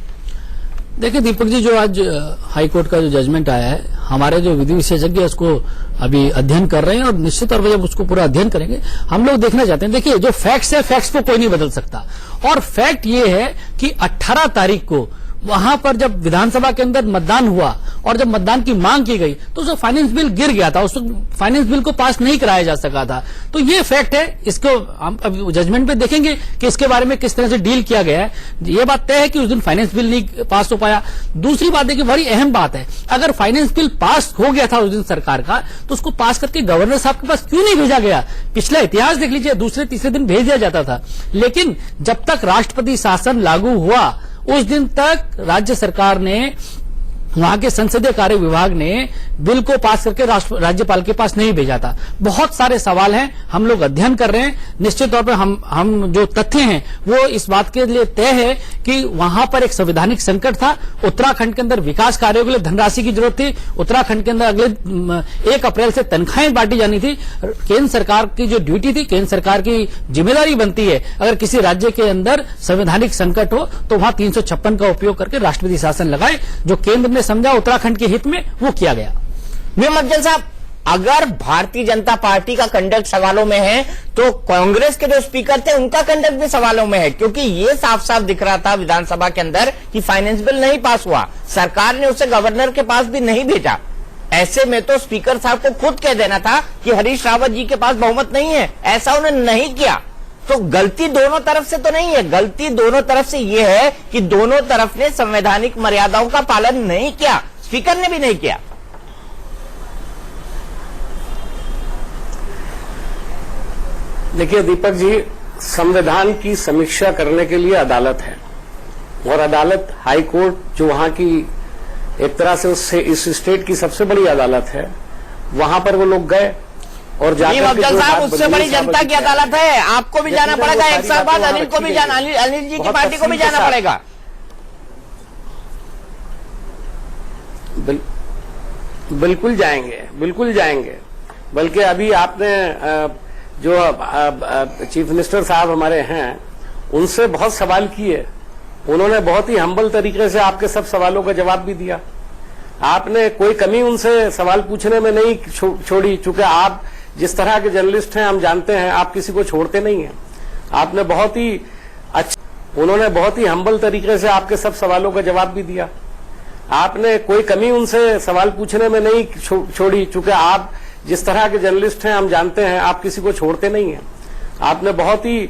देखिए दीपक जी, जो आज हाईकोर्ट का जो जजमेंट आया है, हमारे जो विधि विशेषज्ञ उसको अभी अध्ययन कर रहे हैं, और निश्चित तौर पर जब उसको पूरा अध्ययन करेंगे हम लोग देखना चाहते हैं। देखिए जो फैक्ट्स है, फैक्ट्स को कोई नहीं बदल सकता, और फैक्ट ये है कि 18 तारीख को वहां पर जब विधानसभा के अंदर मतदान हुआ और जब मतदान की मांग की गई तो उसका फाइनेंस बिल गिर गया था, उस फाइनेंस बिल को पास नहीं कराया जा सका था। तो ये फैक्ट है, इसको हम अब जजमेंट पे देखेंगे कि इसके बारे में किस तरह से डील किया गया है। ये बात तय है कि उस दिन फाइनेंस बिल नहीं पास हो पाया। दूसरी बात है कि बड़ी अहम बात है, अगर फाइनेंस बिल पास हो गया था उस दिन सरकार का, तो उसको पास करके गवर्नर साहब के पास क्यों नहीं भेजा गया? पिछला इतिहास देख लीजिए, दूसरे तीसरे दिन भेज दिया जाता था। लेकिन जब तक राष्ट्रपति शासन लागू हुआ उस दिन तक राज्य सरकार ने, वहां के संसदीय कार्य विभाग ने बिल को पास करके राज्यपाल के पास नहीं भेजा था। बहुत सारे सवाल हैं, हम लोग अध्ययन कर रहे हैं। निश्चित तौर पर हम जो तथ्य हैं वो इस बात के लिए तय है कि वहां पर एक संवैधानिक संकट था। उत्तराखंड के अंदर विकास कार्यों के लिए धनराशि की जरूरत थी। उत्तराखंड के अंदर अगले 1 अप्रैल से तनख्वाहें बांटी जानी थी। केंद्र सरकार की जो ड्यूटी थी, केंद्र सरकार की जिम्मेदारी बनती है, अगर किसी राज्य के अंदर संवैधानिक संकट हो तो वहां 356 का उपयोग करके राष्ट्रपति शासन लगाए। जो केंद्र ने समझा उत्तराखंड के हित में, वो किया गया। मीम अफजल साहब, अगर भारतीय जनता पार्टी का कंडक्ट सवालों में है तो कांग्रेस के जो स्पीकर थे उनका कंडक्ट भी सवालों में है, क्योंकि ये साफ साफ दिख रहा था विधानसभा के अंदर कि फाइनेंस बिल नहीं पास हुआ, सरकार ने उसे गवर्नर के पास भी नहीं भेजा। ऐसे में तो स्पीकर साहब को खुद कह देना था कि हरीश रावत जी के पास बहुमत नहीं है, ऐसा उन्होंने नहीं किया। तो गलती दोनों तरफ से तो नहीं है, गलती दोनों तरफ से यह है कि दोनों तरफ ने संवैधानिक मर्यादाओं का पालन नहीं किया, स्पीकर ने भी नहीं किया। देखिए दीपक जी, संविधान की समीक्षा करने के लिए अदालत है, और अदालत हाई कोर्ट जो वहां की एक तरह से उससे इस स्टेट की सबसे बड़ी अदालत है, वहां पर वो लोग गए और अफजल साहब, उससे बड़ी जनता की अदालत है, आपको भी जाना पड़ेगा। एक साल बाद अनिल को भी जाना, अनिल जी की पार्टी को भी जाना पड़ेगा। बिल्कुल जाएंगे, बिल्कुल जाएंगे। बल्कि अभी आपने जो चीफ मिनिस्टर साहब हमारे हैं उनसे बहुत सवाल किए, उन्होंने बहुत ही हम्बल तरीके से आपके सब सवालों का जवाब भी दिया। आपने कोई कमी उनसे सवाल पूछने में नहीं छोड़ी, चूंकि आप जिस तरह के जर्नलिस्ट हैं हम जानते हैं, आप किसी को छोड़ते नहीं हैं। आपने बहुत ही उन्होंने बहुत ही हम्बल तरीके से आपके सब सवालों का जवाब भी दिया। आपने कोई कमी उनसे सवाल पूछने में नहीं छोड़ी, चूंकि आप जिस तरह के जर्नलिस्ट हैं हम जानते हैं, आप किसी को छोड़ते नहीं हैं। आपने बहुत ही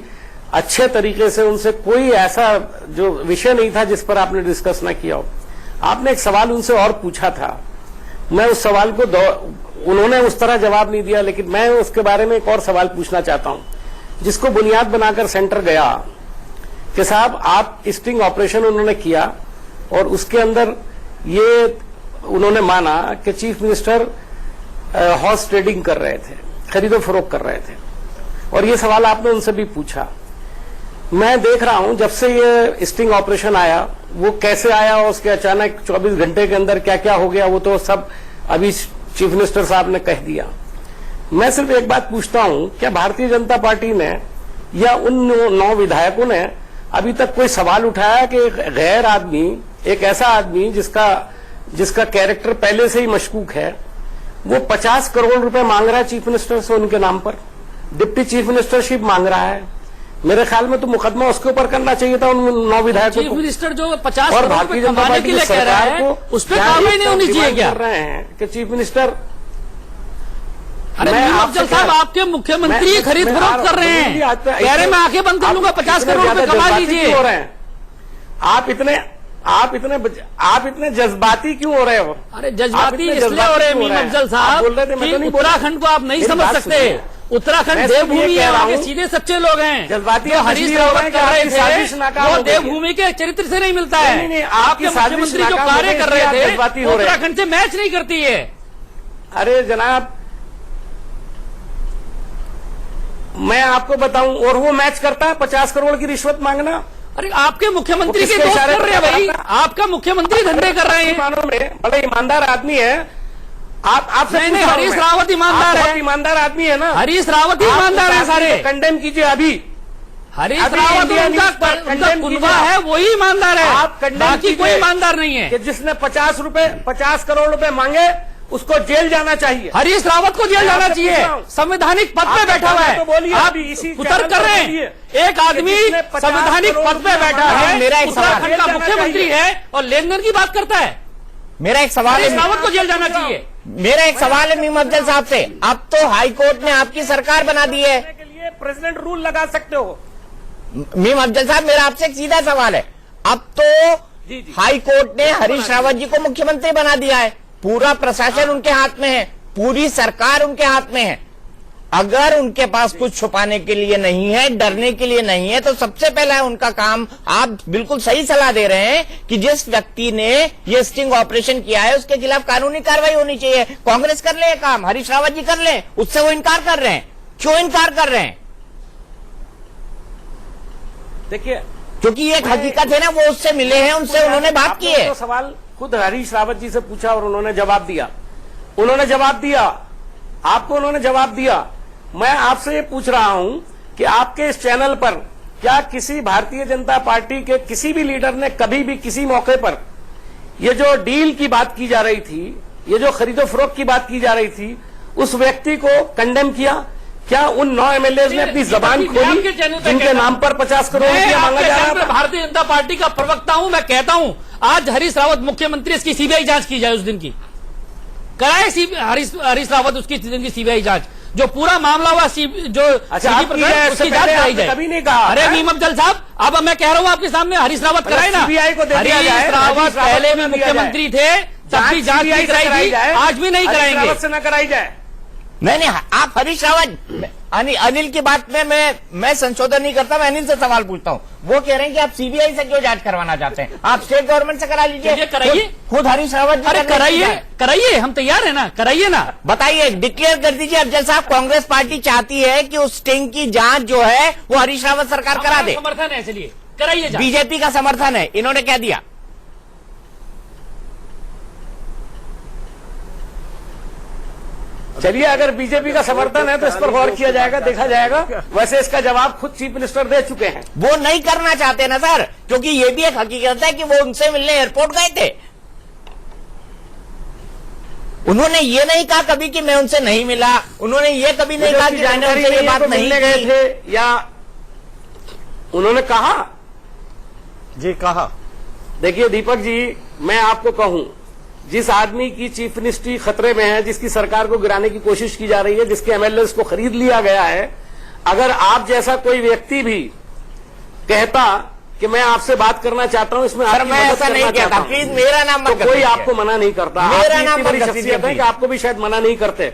अच्छे तरीके से उनसे, कोई ऐसा जो विषय नहीं था जिस पर आपने डिस्कस ना किया हो। आपने एक सवाल उनसे और पूछा था, मैं उस सवाल को उन्होंने उस तरह जवाब नहीं दिया, लेकिन मैं उसके बारे में एक और सवाल पूछना चाहता हूं, जिसको बुनियाद बनाकर सेंटर गया कि साहब आप स्टिंग ऑपरेशन उन्होंने किया और उसके अंदर ये उन्होंने माना कि चीफ मिनिस्टर हॉर्स ट्रेडिंग कर रहे थे, खरीदो फरोख्त कर रहे थे, और ये सवाल आपने उनसे भी पूछा। मैं देख रहा हूं जब से ये स्टिंग ऑपरेशन आया, वो कैसे आया और उसके अचानक 24 घंटे के अंदर क्या क्या हो गया वो तो सब अभी चीफ मिनिस्टर साहब ने कह दिया। मैं सिर्फ एक बात पूछता हूं, क्या भारतीय जनता पार्टी ने या उन 9 विधायकों ने अभी तक कोई सवाल उठाया कि एक गैर आदमी, एक ऐसा आदमी जिसका कैरेक्टर पहले से ही मशकूक है, वो 50 करोड़ रुपए मांग रहा है चीफ मिनिस्टर से उनके नाम पर, डिप्टी चीफ मिनिस्टरशिप मांग रहा है। मेरे ख्याल में तो मुकदमा उसके ऊपर करना चाहिए था उन 9 विधायकों चीफ को। मिनिस्टर जो 50 और करोड़ भारतीय रुपए जनता कमाने पार्टी के लिए कह रहा है, उस पर कार्रवाई नहीं होनी चाहिए क्या? कर रहे हैं कि चीफ मिनिस्टर, अरे अफजल साहब आपके मुख्यमंत्री खरीद फरोख्त कर रहे हैं, कह रहे मैं आंखें बंद कर लूंगा, 50 करोड़ रुपए कमा लीजिए। आप इतने जज्बाती क्यों हो रहे हो? अरे जज्बाती इसलिए हो रहे हैं मीम अफजल साहब कि उत्तराखंड को आप नहीं समझ सकते। उत्तराखंड देवभूमि है, वहाँ के सीधे सच्चे लोग हैं। जज्बाती हरीश रावत कर रहे थे वो देवभूमि के चरित्र से नहीं मिलता है। आपके मुख्यमंत्री जो कार्य कर रहे थे उत्तराखंड से मैच नहीं करती है। अरे जनाब, मैं आपको बताऊं, और वो मैच करता है 50 करोड़ की रिश्वत मांगना। अरे आपके मुख्यमंत्री के दोस्त कर रहे हैं भाई, आपका मुख्यमंत्री धंधे कर रहे हैं। मानो में बड़ा ईमानदार आदमी है। आपसे नहीं, हरीश रावत ईमानदार है, ईमानदार आदमी है ना। हरीश रावत ईमानदार है सारे। कंडेम कीजिए अभी। हरीश रावत उनका कुनबा है, वही ईमानदार है, आप बाकी कोई ईमानदार नहीं है। कि जिसने 50 करोड़ रुपए मांगे उसको जेल जाना चाहिए। हरीश रावत को जेल जाना चाहिए, संवैधानिक पद पे बैठा हुआ है। तो बोलिए, आप उतर कर रहे हैं। एक आदमी संवैधानिक पद पे बैठा है, मेरा एक उत्तराखंड का मुख्यमंत्री है और लेन देन की बात करता है। मेरा एक सवाल हरीश है, रावत को जेल जाना चाहिए। मेरा एक सवाल है मीम अफजल साहब से। अब तो हाई कोर्ट ने आपकी सरकार बना दी है, के लिए प्रेसिडेंट रूल लगा सकते हो। मीम अफजल साहब मेरा आपसे एक सीधा सवाल है। अब तो हाई कोर्ट ने हरीश रावत जी को मुख्यमंत्री बना दिया है, पूरा प्रशासन उनके हाथ में है, पूरी सरकार उनके हाथ में है। अगर उनके पास कुछ छुपाने के लिए नहीं है, डरने के लिए नहीं है, तो सबसे पहला उनका काम, आप बिल्कुल सही सलाह दे रहे हैं कि जिस व्यक्ति ने ये स्टिंग ऑपरेशन किया है उसके खिलाफ कानूनी कार्रवाई होनी चाहिए। कांग्रेस कर ले काम, हरीश रावत जी कर ले, उससे वो इनकार कर रहे हैं। क्यों इनकार कर रहे हैं? देखिए, क्योंकि ये एक हकीकत है ना, वो उससे मिले हैं, उनसे उन्होंने बात की है। तो सवाल खुद हरीश रावत जी से पूछा और उन्होंने जवाब दिया। आपको उन्होंने जवाब दिया। मैं आपसे ये पूछ रहा हूं कि आपके इस चैनल पर क्या किसी भारतीय जनता पार्टी के किसी भी लीडर ने कभी भी किसी मौके पर ये जो डील की बात की जा रही थी, ये जो खरीदो फरोख्त की बात की जा रही थी, उस व्यक्ति को कंडेम किया? क्या उन 9 एमएलए ने अपनी जबान खोली जिनके नाम पर 50 करोड़ रुपया मांगा जा रहा था? भारतीय जनता पार्टी का प्रवक्ता हूं, मैं कहता हूं आज हरीश रावत मुख्यमंत्री, इसकी सीबीआई जांच की जाए, उस दिन की कराए हरीश रावत उसकी दिन की सीबीआई जांच, जो पूरा मामला हुआ जो अच्छा उसकी जांच कराई जाए। कभी नहीं कहा। अरे मीम अफजल साहब, अब मैं कह रहा हूं आपके सामने, हरीश रावत कराए ना। सीबीआई को हरीश रावत पहले भी मुख्यमंत्री थे, तब भी जांच नहीं कराई थी, आज भी नहीं कराएंगे। से न कराई जाए। नहीं, आप हरीश रावत, अनिल की बात में मैं संशोधन नहीं करता, मैं अनिल से सवाल पूछता हूँ। वो कह रहे हैं कि आप सीबीआई से क्यों जांच करवाना चाहते हैं? आप स्टेट गवर्नमेंट से करा लीजिए, कराइए खुद हरीश रावत। अरे कराइए, हम तैयार है ना, कराइए ना। बताइए, डिक्लेयर कर दीजिए अफजल साहब, कांग्रेस पार्टी चाहती है कि उस स्टिंग की जांच जो है वो हरीश रावत सरकार करा दे। समर्थन है, इसलिए कराइए। बीजेपी का समर्थन है, इन्होंने कह दिया। चलिए, अगर बीजेपी का समर्थन है तो इस पर गौर किया जाएगा, देखा जाएगा। वैसे इसका जवाब खुद चीफ मिनिस्टर दे चुके हैं। वो नहीं करना चाहते ना सर, क्योंकि ये भी एक हकीकत है कि वो उनसे मिलने एयरपोर्ट गए थे। उन्होंने ये नहीं कहा कभी कि मैं उनसे नहीं मिला, उन्होंने ये कभी नहीं कहा कि मैंने उनसे ये बात नहीं गए थे, या उन्होंने कहा? जी कहा। देखिए दीपक जी, मैं आपको कहूं, जिस आदमी की चीफ मिनिस्ट्री खतरे में है, जिसकी सरकार को गिराने की कोशिश की जा रही है, जिसके एमएलए को खरीद लिया गया है, अगर आप जैसा कोई व्यक्ति भी कहता कि मैं आपसे बात करना चाहता हूं, इसमें सर आपकी मैं मदद ऐसा नहीं करना कहता, चाहता हूं। प्लीज मेरा नाम मत तो कोई कीजिए। आपको मना नहीं करता, मेरा आपकी नाम इतनी बड़ी मत कीजिए, शख्सियत है कि आपको भी शायद मना नहीं करते।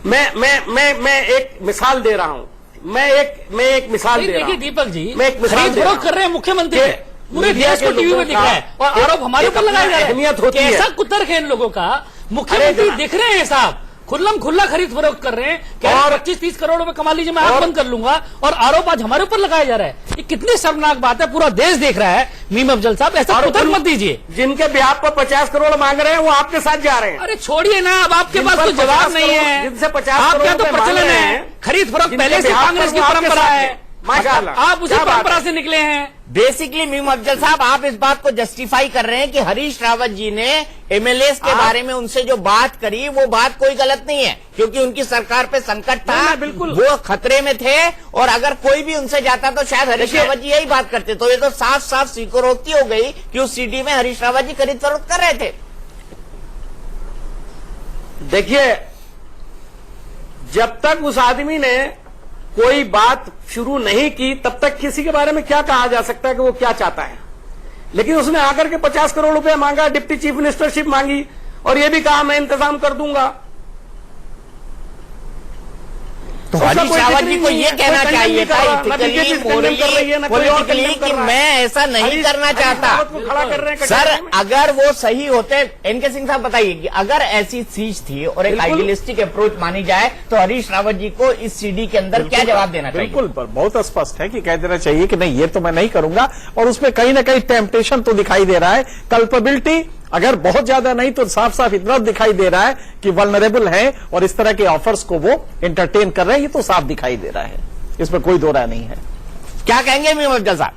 मैं एक मिसाल दे रहा हूं, मैं एक मिसाल दे रहा देखिए हूं। दीपक जी, मैं एक मिसाल खरीद दे रहा फरोख्त कर रहे हैं मुख्यमंत्री कि पूरे मीडिया देश के को टीवी लोगों में दिख रहा है का और आरोप हमारे एक ऊपर लगाए जा रहे अहमियत हैं। होती है। कैसा कुतर्क है इन लोगों का, मुख्यमंत्री दिख रहे हैं साहब, खुल्लम खुल्ला खरीद फरोख्त कर रहे हैं, कह रहे हैं 25-30 करोड़ रुपए कमा लीजिए, मैं आंख बंद कर लूंगा, और आरोप आज हमारे ऊपर लगाया जा रहा है। ये कितनी शर्मनाक बात है, पूरा देश देख रहा है। मीम अफजल साहब ऐसा कुतर्क मत दीजिए। जिनके ब्याह पर 50 करोड़ मांग रहे हैं वो आपके साथ जा रहे हैं। अरे छोड़िए ना, अब आपके जिन पास पर तो जवाब 50 नहीं है। जिनसे 50 आपका करोड़ तो रुपए प्रचलन मांग रहे है, हैं, खरीद फरोख्त जिनके पहले से ब्याह कांग्रेस पर की वो आपके परंपरा साथ है। हैं। माशाअल्लाह, आप उसी क्या बात परंपरा है। से निकले हैं। बेसिकली मीम अफजल साहब आप इस बात को जस्टिफाई कर रहे हैं कि हरीश रावत जी ने एमएलए के बारे में उनसे जो बात करी वो बात कोई गलत नहीं है, क्योंकि उनकी सरकार पे संकट था, नहीं, बिल्कुल। वो खतरे में थे, और अगर कोई भी उनसे जाता तो शायद हरीश रावत जी यही बात करते। तो ये तो साफ साफ स्वीकारोक्ति हो गई कि उस सीडी में हरीश रावत जी खरीद फरोख्त कर रहे थे। देखिए, जब तक उस आदमी ने कोई बात शुरू नहीं की तब तक किसी के बारे में क्या कहा जा सकता है कि वो क्या चाहता है। लेकिन उसने आकर के 50 करोड़ रुपए मांगा, डिप्टी चीफ मिनिस्टरशिप मांगी, और ये भी कहा मैं इंतजाम कर दूंगा। तो हरीश रावत जी को ये कहना चाहिए था इथिकली, मोरली, पॉलिटिकली कि मैं ऐसा नहीं करना चाहता। खड़ा कर रहे हैं सर अगर वो सही होते, एनके सिंह साहब बताइए कि अगर ऐसी चीज थी और एक आइडियलिस्टिक अप्रोच मानी जाए तो हरीश रावत जी को इस सीडी के अंदर क्या जवाब देना चाहिए? बिल्कुल बहुत स्पष्ट है कि कह देना चाहिए कि नहीं ये तो मैं नहीं करूंगा, और उसमें कहीं ना कहीं टेम्पटेशन तो दिखाई दे रहा है। कल्पेबिलिटी अगर बहुत ज्यादा नहीं तो साफ साफ इतना दिखाई दे रहा है कि वल्नरेबल है और इस तरह के ऑफर्स को वो एंटरटेन कर रहे हैं, ये तो साफ दिखाई दे रहा है, इसमें कोई दो राय नहीं है। क्या कहेंगे मीम अफजल साहब?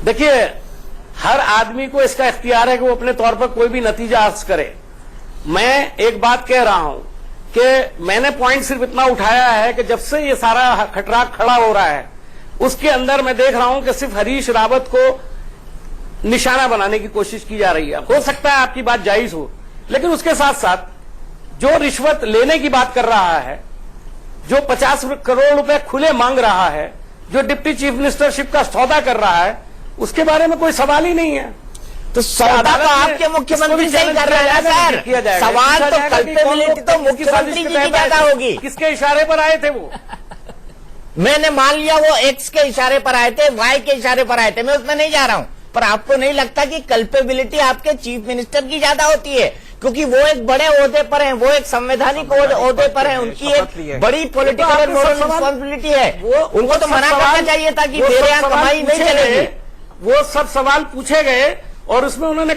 देखिए, हर आदमी को इसका इख्तियार है कि वो अपने तौर पर कोई भी नतीजा हासिल करे। मैं एक बात कह रहा हूं कि मैंने पॉइंट सिर्फ इतना उठाया है कि जब से ये सारा खटरा खड़ा हो रहा है उसके अंदर मैं देख रहा हूं कि सिर्फ हरीश रावत को निशाना बनाने की कोशिश की जा रही है। हो सकता है आपकी बात जायज हो, लेकिन उसके साथ साथ जो रिश्वत लेने की बात कर रहा है, जो 50 करोड़ रुपए खुले मांग रहा है, जो डिप्टी चीफ मिनिस्टरशिप का सौदा कर रहा है, उसके बारे में कोई सवाल ही नहीं है। तो सौदा तो आपके मुख्यमंत्री से ही कर रहे हैं सर। सवाल तो कल्पेबिलिटी तो मुख्यमंत्री जी की ज्यादा होगी। किसके इशारे पर आए थे वो? मैंने मान लिया वो एक्स के इशारे पर आए थे, वाई के इशारे पर आए थे, मैं उसमें नहीं जा रहा हूं। पर आपको नहीं लगता कि कल्पेबिलिटी आपके चीफ मिनिस्टर की ज्यादा होती है, क्योंकि वो एक बड़े ओहदे पर हैं, वो एक संवैधानिक ओहदे पर हैं, उनकी एक बड़ी पॉलिटिकल और मोरल रिस्पॉन्सिबिलिटी है। उनको तो मना करना चाहिए था कि मेरे यहाँ कमाई नहीं चलेगी। वो सब सवाल पूछे गए और उसमें उन्होंने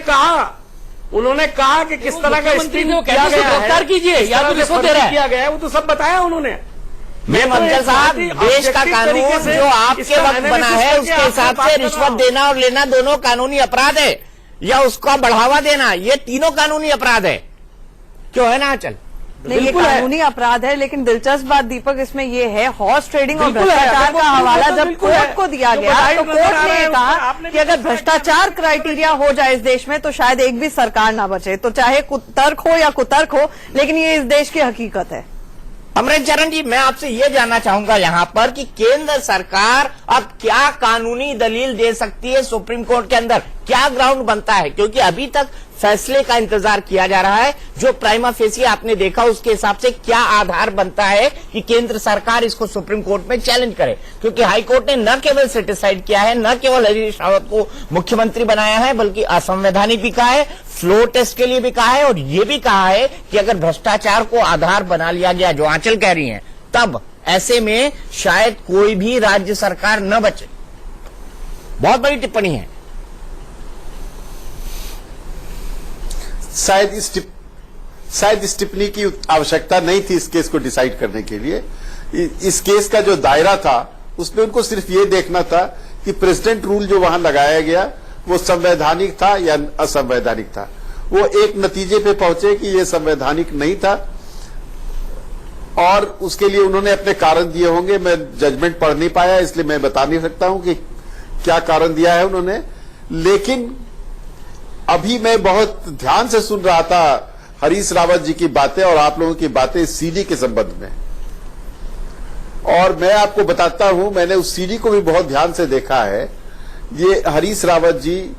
कहा कि किस तरह का स्टिंग किया गया है, गिरफ्तार कीजिए या तो रिश्वत दे रहा है, किया गया है, वो तो सब बताया उन्होंने। मैं मंजर साहब, देश का कानून जो आपके वक्त बना है उसके हिसाब से रिश्वत देना और लेना दोनों कानूनी अपराध है, या उसका बढ़ावा देना, ये तीनों कानूनी अपराध है। क्यों है ना? चल नहीं, ये कानूनी अपराध है, लेकिन दिलचस्प बात दीपक इसमें ये है, हॉर्स ट्रेडिंग और भ्रष्टाचार का हवाला जब कोर्ट को दिया गया तो कोर्ट ने कहा कि अगर भ्रष्टाचार क्राइटेरिया हो जाए इस देश में तो शायद एक भी सरकार ना बचे, तो चाहे तर्क हो या कुतर्क हो, लेकिन ये इस देश की हकीकत है। अमृत चरण जी, मैं आपसे ये जानना चाहूंगा यहाँ पर कि केंद्र सरकार अब क्या कानूनी दलील दे सकती है सुप्रीम कोर्ट के अंदर, क्या ग्राउंड बनता है? क्योंकि अभी तक फैसले का इंतजार किया जा रहा है। जो प्राइमा फेसी आपने देखा उसके हिसाब से क्या आधार बनता है कि केंद्र सरकार इसको सुप्रीम कोर्ट में चैलेंज करे? क्योंकि हाई कोर्ट ने न केवल सेटिस्फाइड किया है, न केवल हरीश रावत को मुख्यमंत्री बनाया है, बल्कि असंवैधानिक भी कहा है, फ्लोर टेस्ट के लिए भी कहा है, और ये भी कहा है कि अगर भ्रष्टाचार को आधार बना लिया गया, जो आंचल कह रही है, तब ऐसे में शायद कोई भी राज्य सरकार न बचे। बहुत बड़ी टिप्पणी है। शायद इस टिप्पणी की आवश्यकता नहीं थी इस केस को डिसाइड करने के लिए। इस केस का जो दायरा था उसमें उनको सिर्फ ये देखना था कि प्रेसिडेंट रूल जो वहां लगाया गया वो संवैधानिक था या असंवैधानिक था। वो एक नतीजे पे पहुंचे कि ये संवैधानिक नहीं था, और उसके लिए उन्होंने अपने कारण दिए होंगे। मैं जजमेंट पढ़ नहीं पाया, इसलिए मैं बता नहीं सकता हूं कि क्या कारण दिया है उन्होंने। लेकिन अभी मैं बहुत ध्यान से सुन रहा था हरीश रावत जी की बातें और आप लोगों की बातें सीडी के संबंध में। और मैं आपको बताता हूं, मैंने उस सीडी को भी बहुत ध्यान से देखा है। ये हरीश रावत जी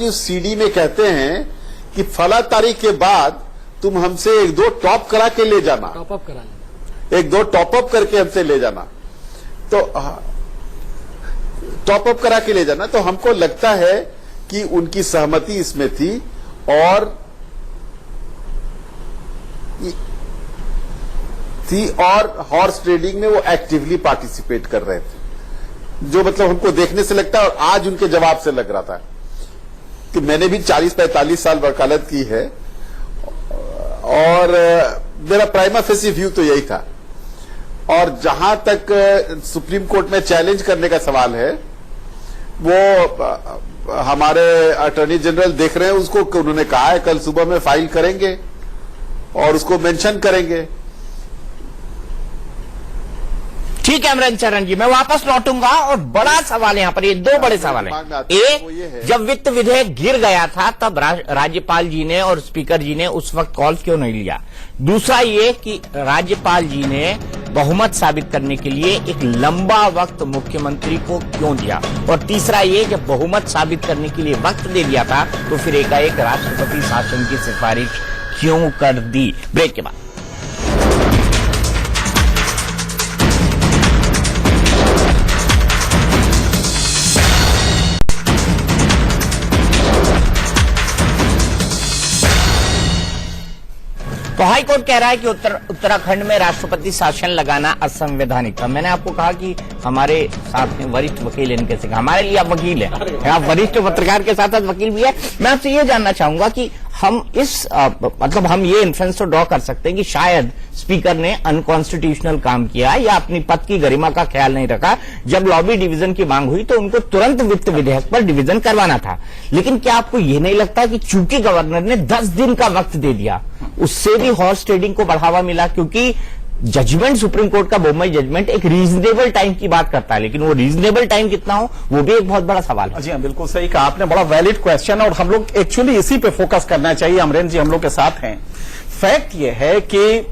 उस सीडी में कहते हैं कि फला तारीख के बाद तुम हमसे 1-2 टॉप करा के ले जाना, टॉप अप करा लेना, 1-2 टॉप अप करके हमसे ले जाना, तो टॉप अप करा के ले जाना। तो हमको लगता है कि उनकी सहमति इसमें थी और हॉर्स ट्रेडिंग में वो एक्टिवली पार्टिसिपेट कर रहे थे, जो मतलब हमको देखने से लगता है और आज उनके जवाब से लग रहा था कि मैंने भी 40-45 साल वकालत की है और मेरा प्राइमा फेसी व्यू तो यही था। और जहां तक सुप्रीम कोर्ट में चैलेंज करने का सवाल है, वो हमारे अटॉर्नी जनरल देख रहे हैं उसको, उन्होंने कहा है कल सुबह में फाइल करेंगे और उसको मेंशन करेंगे। ठीक है अमरेंद्र चरण जी, मैं वापस लौटूंगा और बड़ा सवाल यहाँ पर, ये 2 बड़े सवाल हैं। एक, जब वित्त विधेयक गिर गया था तब राज्यपाल जी ने और स्पीकर जी ने उस वक्त कॉल क्यों नहीं लिया? दूसरा ये कि राज्यपाल जी ने बहुमत साबित करने के लिए एक लंबा वक्त मुख्यमंत्री को क्यों दिया? और तीसरा ये, जब बहुमत साबित करने के लिए वक्त दे दिया था तो फिर एकाएक राष्ट्रपति शासन की सिफारिश क्यों कर दी? ब्रेक के बाद। तो हाईकोर्ट कह रहा है कि उत्तराखंड में राष्ट्रपति शासन लगाना असंवैधानिक था। मैंने आपको कहा कि हमारे साथ में वरिष्ठ वकील, इनके से हमारे लिए आप वकील हैं, आप वरिष्ठ पत्रकार के साथ साथ वकील भी है। मैं आपसे ये जानना चाहूंगा कि हम मतलब हम ये इन्फ्रेंस तो ड्रॉ कर सकते हैं कि शायद स्पीकर ने अनकॉन्स्टिट्यूशनल काम किया या अपनी पद की गरिमा का ख्याल नहीं रखा। जब लॉबी डिवीजन की मांग हुई तो उनको तुरंत वित्त विधेयक पर डिवीजन करवाना था। लेकिन क्या आपको ये नहीं लगता कि चूंकि गवर्नर ने 10 दिन का वक्त दे दिया, उससे भी हॉर्स ट्रेडिंग को बढ़ावा मिला? क्योंकि जजमेंट, सुप्रीम कोर्ट का बहुमत जजमेंट एक रीजनेबल टाइम की बात करता है, लेकिन वो रीजनेबल टाइम कितना हो वो भी एक बहुत बड़ा सवाल है। जी हाँ, बिल्कुल सही कहा आपने, बड़ा वैलिड क्वेश्चन है और हम लोग एक्चुअली इसी पे फोकस करना चाहिए। अमरेंद्र जी हम लोग के साथ हैं। फैक्ट ये है कि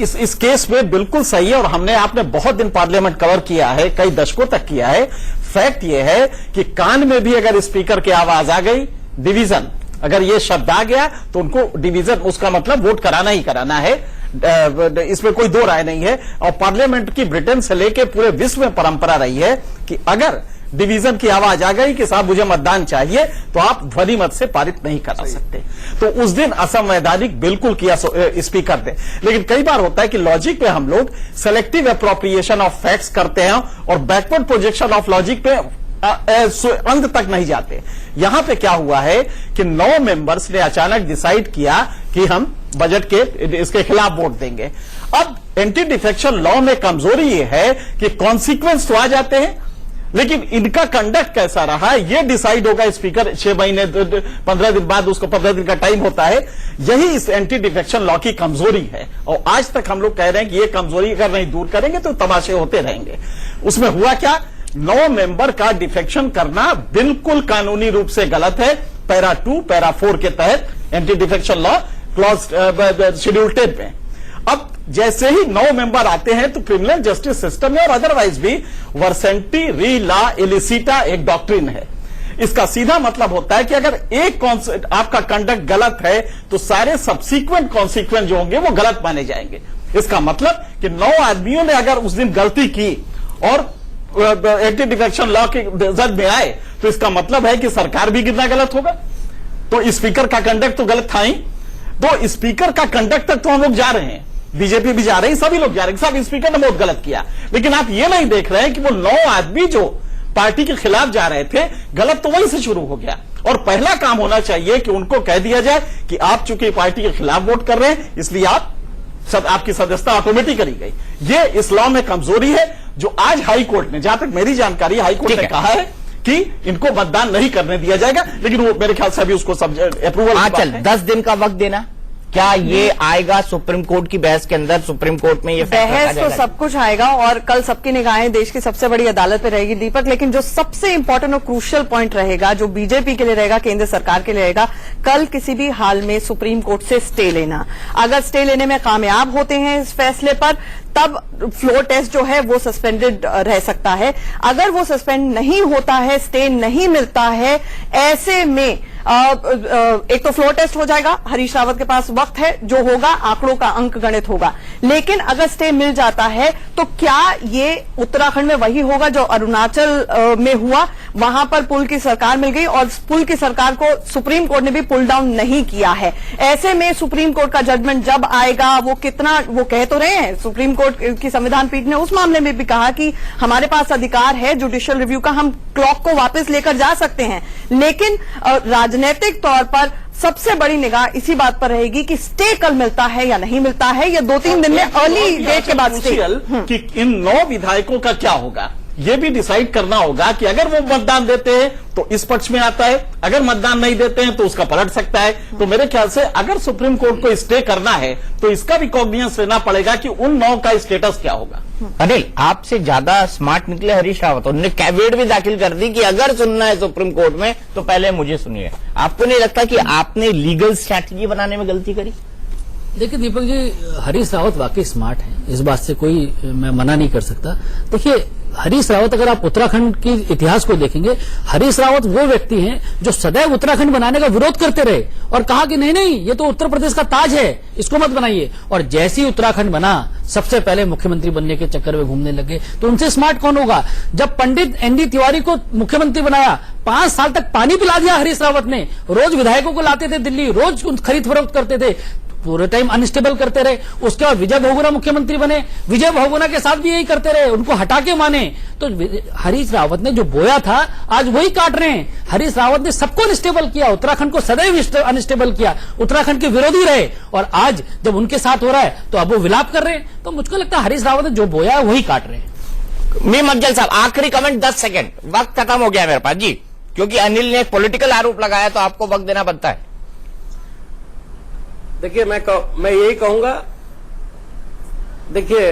इस केस में बिल्कुल सही है और आपने बहुत दिन पार्लियामेंट कवर किया है, कई दशकों तक किया है। फैक्ट ये है कि कान में भी अगर स्पीकर की आवाज आ गई, डिवीजन अगर ये शब्द आ गया तो उनको डिवीजन, उसका मतलब वोट कराना ही कराना है, इसमें कोई दो राय नहीं है। और पार्लियामेंट की ब्रिटेन से लेकर पूरे विश्व में परंपरा रही है कि अगर डिवीजन की आवाज आ गई कि साहब मुझे मतदान चाहिए, तो आप ध्वनि मत से पारित नहीं करा सकते। तो उस दिन असंवैधानिक बिल्कुल किया स्पीकर ने। लेकिन कई बार होता है कि लॉजिक पे हम लोग सेलेक्टिव अप्रोप्रिएशन ऑफ फैक्ट्स करते हैं और बैकवर्ड प्रोजेक्शन ऑफ लॉजिक पे अंत तक नहीं जाते। यहां पे क्या हुआ है कि 9 मेंबर्स ने अचानक डिसाइड किया कि हम बजट के इसके खिलाफ वोट देंगे। अब एंटी डिफेक्शन लॉ में कमजोरी ये है कि कॉन्सिक्वेंस तो आ जाते हैं, लेकिन इनका कंडक्ट कैसा रहा ये डिसाइड होगा स्पीकर 6 महीने 15 दिन बाद, उसको 15 दिन का टाइम होता है। यही इस एंटी डिफेक्शन लॉ की कमजोरी है और आज तक हम लोग कह रहे हैं कि ये कमजोरी अगर नहीं दूर करेंगे तो तमाशे होते रहेंगे। उसमें हुआ क्या, 9 मेंबर का डिफेक्शन करना बिल्कुल कानूनी रूप से गलत है। पैरा 2 पैरा 4 के तहत anti defection law clause schedule 10 में। अब जैसे ही 9 मेंबर आते हैं तो क्रिमिनल जस्टिस सिस्टम में और अदरवाइज भी वर्सेंटी री ला इलिसिटा एक डॉक्ट्रिन है। इसका सीधा मतलब होता है कि अगर एक आपका कंडक्ट गलत है तो सारे सब्सीक्वेंट कॉन्सिक्वेंस जो होंगे वो गलत माने जाएंगे। इसका मतलब कि 9 आदमियों ने अगर उस दिन गलती की और एंटी डिफेक्शन लॉ के जद में आए तो इसका मतलब है कि सरकार भी कितना गलत होगा। तो स्पीकर का कंडक्ट तो गलत था ही, तो स्पीकर का कंडक्ट तक तो हम लोग जा रहे हैं, बीजेपी भी जा रही है, सभी लोग जा रहे हैं, सब स्पीकर ने बहुत गलत किया। लेकिन आप ये नहीं देख रहे हैं कि वो 9 आदमी जो पार्टी के खिलाफ जा रहे थे, गलत तो वहीं से शुरू हो गया। और पहला काम होना चाहिए कि उनको कह दिया जाए कि आप चूंकि पार्टी के खिलाफ वोट कर रहे हैं इसलिए आपकी सदस्यता ऑटोमेटिक करी गई। ये इस लॉ में कमजोरी है जो आज हाई कोर्ट ने, जहां तक मेरी जानकारी, हाई कोर्ट ने कहा है कि इनको मतदान नहीं करने दिया जाएगा। लेकिन वो मेरे ख्याल से अभी उसको अप्रूवल। चल 10 दिन का वक्त देना क्या ये आएगा सुप्रीम कोर्ट की बहस के अंदर? सुप्रीम कोर्ट में ये बहस तो सब कुछ आएगा और कल सबकी निगाहें देश की सबसे बड़ी अदालत पे रहेगी दीपक, लेकिन जो सबसे इंपॉर्टेंट और क्रूशियल पॉइंट रहेगा, जो बीजेपी के लिए रहेगा, केंद्र सरकार के लिए रहेगा, कल किसी भी हाल में सुप्रीम कोर्ट से स्टे लेना। अगर स्टे लेने में कामयाब होते हैं इस फैसले पर, तब फ्लोर टेस्ट जो है वो सस्पेंडेड रह सकता है। अगर वो सस्पेंड नहीं होता है, स्टे नहीं मिलता है, ऐसे में एक तो फ्लोर टेस्ट हो जाएगा, हरीश रावत के पास वक्त है, जो होगा आंकड़ों का अंक गणित होगा। लेकिन अगर स्टे मिल जाता है तो क्या ये उत्तराखंड में वही होगा जो अरुणाचल में हुआ? वहां पर पुल की सरकार मिल गई और पुल की सरकार को सुप्रीम कोर्ट ने भी पुल डाउन नहीं किया है। ऐसे में सुप्रीम कोर्ट का जजमेंट जब आएगा, वो कितना, वो कह तो रहे हैं, सुप्रीम कोर्ट की संविधान पीठ ने उस मामले में भी कहा कि हमारे पास अधिकार है जुडिशियल रिव्यू का, हम क्लॉक को वापस लेकर जा सकते हैं। लेकिन राजनीतिक तौर पर सबसे बड़ी निगाह इसी बात पर रहेगी कि स्टे कल मिलता है या नहीं मिलता है, या 2-3 दिन में अर्ली डेट के बाद स्टे। कि इन 9 विधायकों का क्या होगा, ये भी डिसाइड करना होगा कि अगर वो मतदान देते हैं तो इस पक्ष में आता है, अगर मतदान नहीं देते हैं तो उसका पलट सकता है। तो मेरे ख्याल से अगर सुप्रीम कोर्ट को स्टे करना है तो इसका भी कॉग्निजेंस लेना पड़ेगा कि उन 9 का स्टेटस क्या होगा। अनिल, आपसे ज्यादा स्मार्ट निकले हरीश रावत, उन्होंने कैविएट भी दाखिल कर दी कि अगर सुनना है सुप्रीम कोर्ट में तो पहले मुझे सुनिए। आपको नहीं लगता कि आपने लीगल स्ट्रैटेजी बनाने में गलती करी? देखिए दीपक जी, हरीश रावत वाकई स्मार्ट हैं, इस बात से कोई मैं मना नहीं कर सकता। देखिए हरीश रावत, अगर आप उत्तराखंड के इतिहास को देखेंगे, हरीश रावत वो व्यक्ति हैं जो सदैव उत्तराखंड बनाने का विरोध करते रहे और कहा कि नहीं नहीं, ये तो उत्तर प्रदेश का ताज है, इसको मत बनाइए। और जैसे ही उत्तराखंड बना, सबसे पहले मुख्यमंत्री बनने के चक्कर में घूमने लगे। तो उनसे स्मार्ट कौन होगा? जब पंडित एनडी तिवारी को मुख्यमंत्री बनाया, 5 साल तक पानी पिला दिया हरीश रावत ने। रोज विधायकों को लाते थे दिल्ली, रोज खरीद फरोख्त करते थे, पूरे टाइम अनस्टेबल करते रहे। उसके बाद विजय बहुगुणा मुख्यमंत्री बने, विजय बहुगुणा के साथ भी यही करते रहे, उनको हटा के माने। तो हरीश रावत ने जो बोया था आज वही काट रहे हैं। हरीश रावत ने सबको अनस्टेबल किया, उत्तराखंड को सदैव अनस्टेबल किया, उत्तराखंड के विरोधी रहे, और आज जब उनके साथ हो रहा है तो अब वो विलाप कर रहे हैं। तो मुझको लगता है हरीश रावत ने जो बोया है वही काट रहे हैं। मीम अफजल साहब, आखिरी कमेंट 10 सेकंड, वक्त खत्म हो गया मेरे पास जी, क्योंकि अनिल ने पॉलिटिकल आरोप लगाया तो आपको वक्त देना बनता है। देखिए मैं यही कहूंगा, देखिए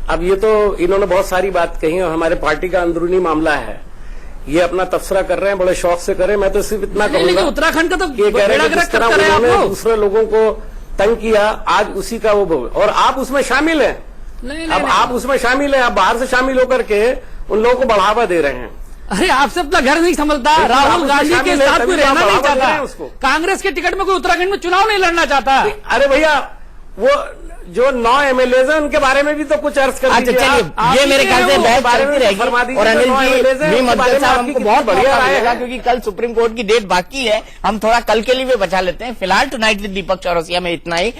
अब ये तो इन्होंने बहुत सारी बात कही और हमारे पार्टी का अंदरूनी मामला है, ये अपना तबसरा कर रहे हैं, बड़े शौक से करें। मैं तो सिर्फ इतना कहूंगा, उत्तराखंड का तो ये कह रहे हैं जिस तरह उन्होंने दूसरे लोगों को तंग किया, आज उसी का वो, और आप उसमें शामिल हैं। अब आप उसमें शामिल हैं, आप बाहर से शामिल होकर के उन लोगों को बढ़ावा दे रहे हैं। अरे आपसे अपना घर नहीं संभलता। राहुल गांधी के साथ कोई रहना नहीं चाहता, कांग्रेस के टिकट में कोई उत्तराखंड में चुनाव नहीं लड़ना चाहता। अरे भैया, वो जो 9 एमएलए हैं उनके बारे में भी तो कुछ अर्ज कर दीजिए। ये मेरे ख्याल से बहस चलती रहेगी। और अनिल जी, मीम अफजल साहब, हमको बहुत बढ़िया रहेगा क्योंकि कल सुप्रीम कोर्ट की डेट बाकी है, हम थोड़ा कल के लिए भी बचा लेते हैं। फिलहाल टुनाइट विद दीपक चौरसिया में इतना ही।